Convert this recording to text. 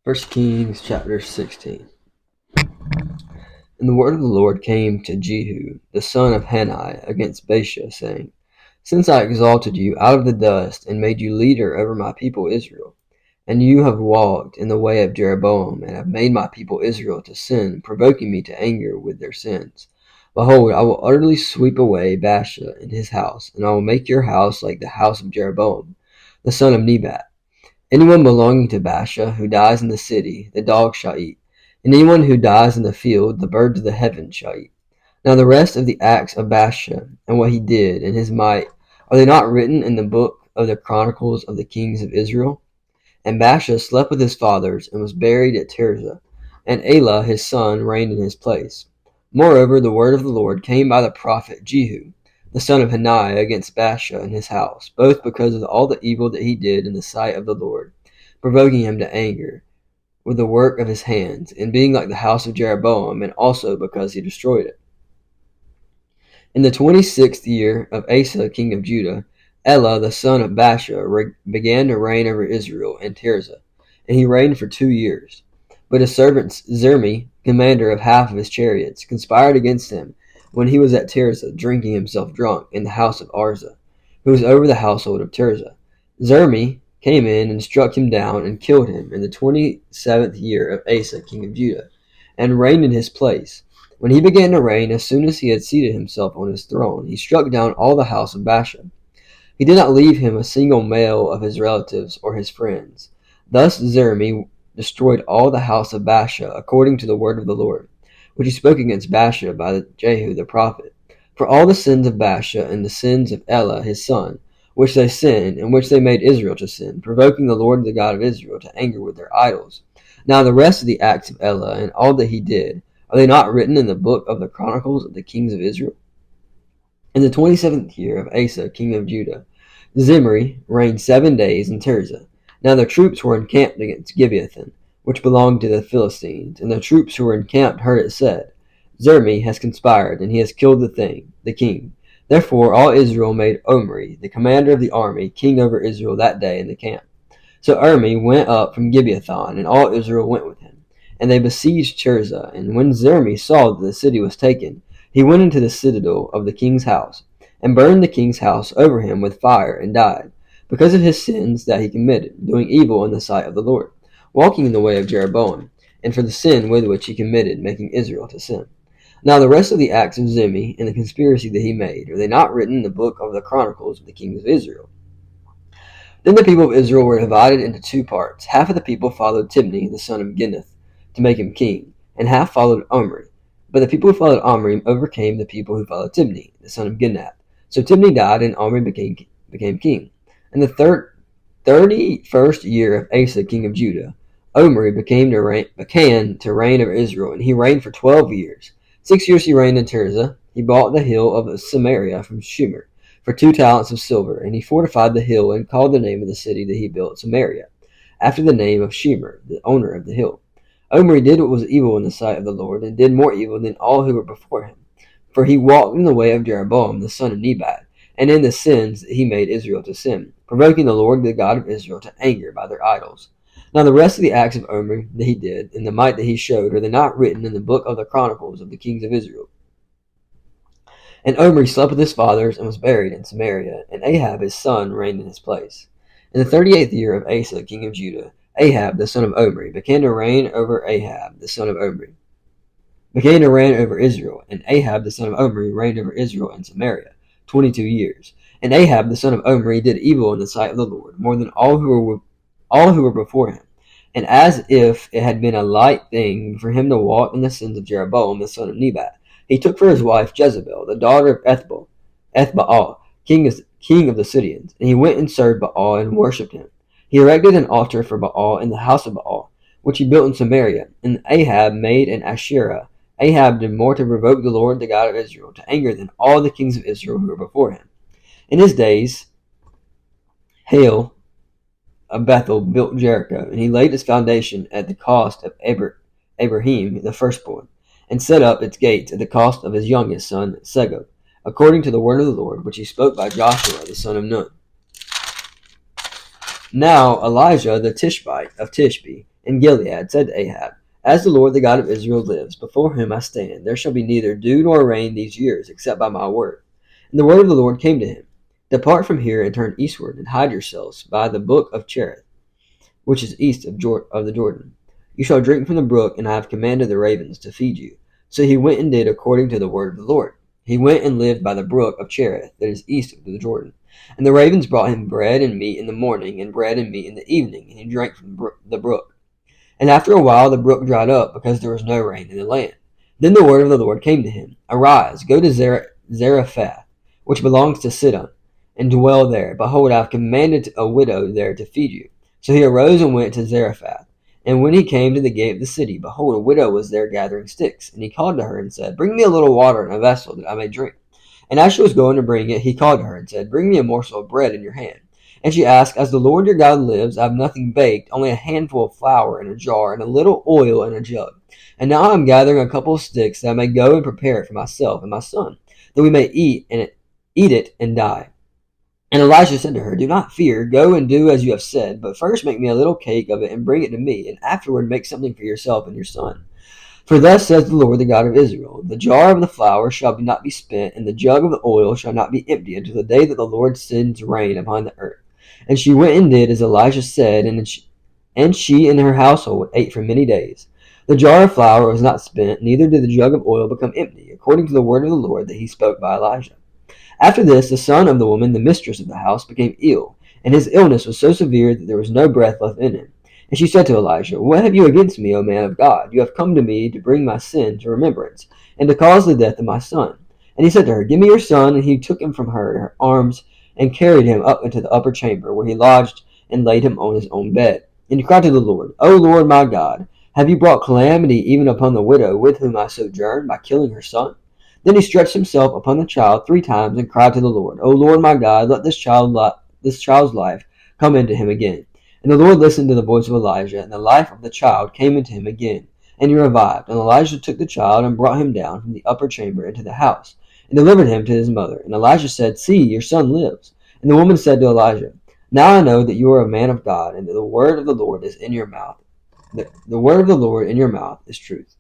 First Kings chapter 16. And the word of the Lord came to Jehu, the son of Hanani, against Baasha, saying, Since I exalted you out of the dust, and made you leader over my people Israel, and you have walked in the way of Jeroboam, and have made my people Israel to sin, provoking me to anger with their sins, behold, I will utterly sweep away Baasha and his house, and I will make your house like the house of Jeroboam, the son of Nebat. Anyone belonging to Baasha who dies in the city, the dog shall eat, and anyone who dies in the field, the birds of the heavens shall eat. Now the rest of the acts of Baasha, and what he did, and his might, are they not written in the book of the chronicles of the kings of Israel? And Baasha slept with his fathers, and was buried at Tirzah, and Elah his son reigned in his place. Moreover, the word of the Lord came by the prophet Jehu, the son of Hanani, against Baasha and his house, both because of all the evil that he did in the sight of the Lord, provoking him to anger with the work of his hands, and being like the house of Jeroboam, and also because he destroyed it. In the 26th year of Asa king of Judah, Elah the son of Baasha began to reign over Israel and Tirzah, and he reigned for 2 years. But his servant Zermi, commander of half of his chariots, conspired against him when he was at Tirzah, drinking himself drunk in the house of Arza, who was over the household of Tirzah. Zermi came in and struck him down and killed him in the 27th year of Asa king of Judah, and reigned in his place. When he began to reign, as soon as he had seated himself on his throne, he struck down all the house of Baasha. He did not leave him a single male of his relatives or his friends. Thus Zermi destroyed all the house of Baasha, according to the word of the Lord, which he spoke against Baasha by Jehu the prophet. For all the sins of Baasha and the sins of Elah his son, which they sinned, and which they made Israel to sin, provoking the Lord the God of Israel to anger with their idols. Now the rest of the acts of Elah, and all that he did, are they not written in the book of the chronicles of the kings of Israel? In the 27th year of Asa king of Judah, Zimri reigned 7 days in Tirzah. Now the troops were encamped against Gibeathon, which belonged to the Philistines, and the troops who were encamped heard it said, Zermi has conspired, and he has killed the king. Therefore all Israel made Omri, the commander of the army, king over Israel that day in the camp. So Omri went up from Gibeathon, and all Israel went with him. And they besieged Tirzah. And when Zermi saw that the city was taken, he went into the citadel of the king's house, and burned the king's house over him with fire, and died, because of his sins that he committed, doing evil in the sight of the Lord, walking in the way of Jeroboam, and for the sin with which he committed, making Israel to sin. Now the rest of the acts of Zimri, and the conspiracy that he made, are they not written in the book of the chronicles of the kings of Israel? Then the people of Israel were divided into 2 parts. Half of the people followed Tibni, the son of Ginnath, to make him king, and half followed Omri. But the people who followed Omri overcame the people who followed Tibni, the son of Ginnath. So Tibni died, and Omri became king. In the 31st year of Asa, king of Judah, Omri began to reign over Israel, and he reigned for 12 years. 6 years he reigned in Tirzah. He bought the hill of Samaria from Shemer for 2 talents of silver, and he fortified the hill, and called the name of the city that he built Samaria, after the name of Shemer, the owner of the hill. Omri did what was evil in the sight of the Lord, and did more evil than all who were before him. For he walked in the way of Jeroboam the son of Nebat, and in the sins that he made Israel to sin, provoking the Lord the God of Israel to anger by their idols. Now the rest of the acts of Omri that he did, and the might that he showed, are they not written in the book of the chronicles of the kings of Israel? And Omri slept with his fathers, and was buried in Samaria, and Ahab his son reigned in his place. In the 38th year of Asa king of Judah, Ahab the son of Omri began to reign over Israel, and Ahab the son of Omri reigned over Israel in Samaria 22 years. And Ahab the son of Omri did evil in the sight of the Lord, more than all who were before him. And as if it had been a light thing for him to walk in the sins of Jeroboam the son of Nebat, he took for his wife Jezebel, the daughter of Ethbaal, king of the Sidonians, and he went and served Baal and worshipped him. He erected an altar for Baal in the house of Baal, which he built in Samaria, and Ahab made an Asherah. Ahab did more to provoke the Lord the God of Israel to anger than all the kings of Israel who were before him. In his days, Hail of Bethel built Jericho, and he laid its foundation at the cost of Abraham the firstborn, and set up its gates at the cost of his youngest son Segub, according to the word of the Lord which he spoke by Joshua the son of Nun. Now Elijah the Tishbite of Tishbe And Gilead said to Ahab, As the Lord the God of Israel lives, before whom I stand, there shall be neither dew nor rain these years, except by my word. And the word of the Lord came to him, Depart from here and turn eastward, and hide yourselves by the brook of Cherith, which is east of the Jordan. You shall drink from the brook, and I have commanded the ravens to feed you. So he went and did according to the word of the Lord. He went and lived by the brook of Cherith, that is east of the Jordan. And the ravens brought him bread and meat in the morning, and bread and meat in the evening, and he drank from the brook. And after a while the brook dried up, because there was no rain in the land. Then the word of the Lord came to him, Arise, go to Zarephath, which belongs to Sidon, and dwell there. Behold, I have commanded a widow there to feed you. So he arose and went to Zarephath. And when he came to the gate of the city, behold, a widow was there gathering sticks. And he called to her and said, Bring me a little water in a vessel, that I may drink. And as she was going to bring it, he called to her and said, Bring me a morsel of bread in your hand. And she asked, As the Lord your God lives, I have nothing baked, only a handful of flour in a jar, and a little oil in a jug. And now I am gathering a couple of sticks, that I may go and prepare it for myself and my son, that we may eat it and die. And Elijah said to her, Do not fear, go and do as you have said, but first make me a little cake of it and bring it to me, and afterward make something for yourself and your son. For thus says the Lord, the God of Israel, The jar of the flour shall not be spent, and the jug of the oil shall not be empty, until the day that the Lord sends rain upon the earth. And she went and did as Elijah said, and she and her household ate for many days. The jar of flour was not spent, neither did the jug of oil become empty, according to the word of the Lord that he spoke by Elijah. After this, the son of the woman, the mistress of the house, became ill, and his illness was so severe that there was no breath left in him. And she said to Elijah, What have you against me, O man of God? You have come to me to bring my sin to remembrance, and to cause the death of my son. And he said to her, Give me your son. And he took him from her arms, and carried him up into the upper chamber, where he lodged, and laid him on his own bed. And he cried to the Lord, O Lord my God, have you brought calamity even upon the widow with whom I sojourned, by killing her son? Then he stretched himself upon the child 3 times, and cried to the Lord, O Lord my God, let this child's life come into him again. And the Lord listened to the voice of Elijah, and the life of the child came into him again, and he revived. And Elijah took the child, and brought him down from the upper chamber into the house, and delivered him to his mother. And Elijah said, See, your son lives. And the woman said to Elijah, Now I know that you are a man of God, and that the word of the Lord is in your mouth. The word of the Lord in your mouth is truth.